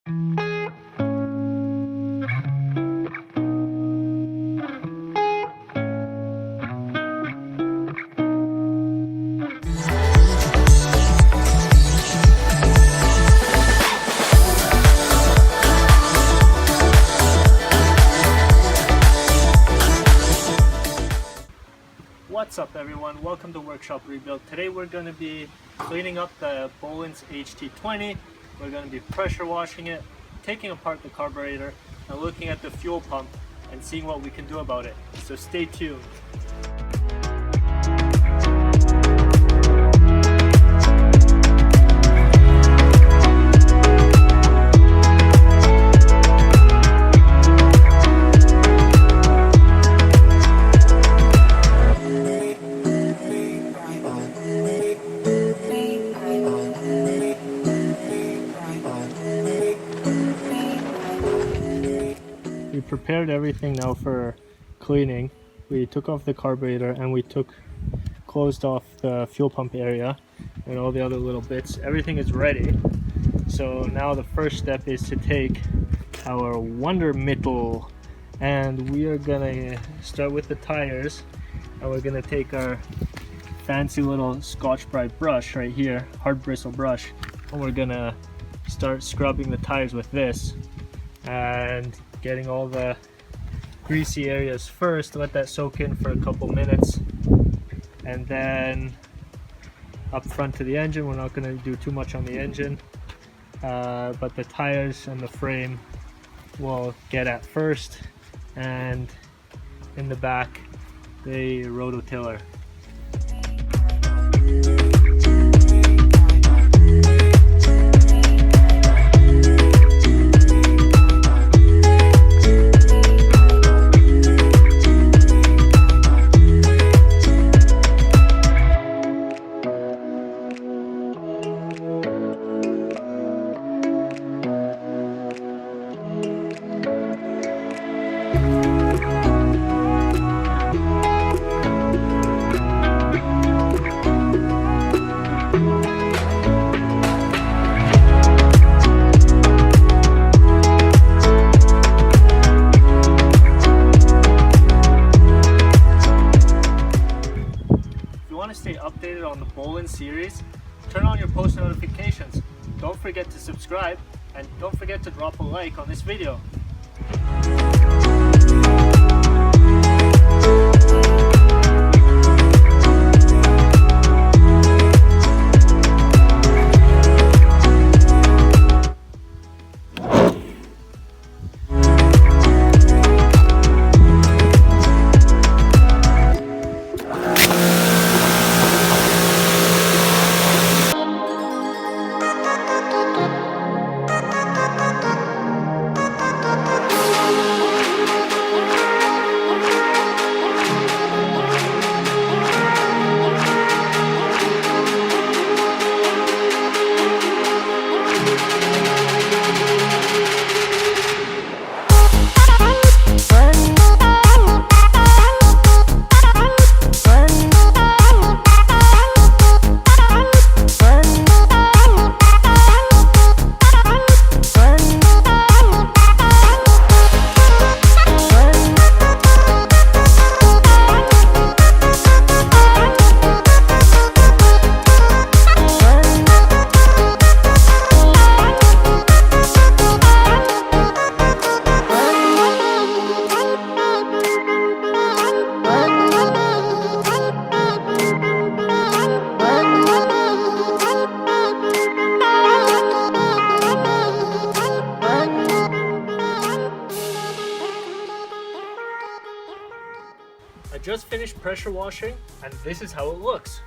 What's up everyone, welcome to Workshop Rebuild. Today we're going to be cleaning up the Bolens HT20. We're going to be pressure washing it, taking apart the carburetor, and looking at the fuel pump and seeing what we can do about it. So stay tuned. We prepared everything now for cleaning. We took off the carburetor and we closed off the fuel pump area and all the other little bits. Everything is ready. So now the first step is to take our WUNDERMITTEL, and we are gonna start with the tires, and we're gonna take our fancy little Scotch-Brite brush right here, hard bristle brush, and we're gonna start scrubbing the tires with this and getting all the greasy areas first. Let that soak in for a couple minutes, and then up front to the engine. We're not going to do too much on the engine, but the tires and the frame we'll get at first, and in the back the rototiller. To stay updated on the Bolens series, turn on your post notifications. Don't forget to subscribe, and don't forget to drop a like on this video. I just finished pressure washing, and this is how it looks.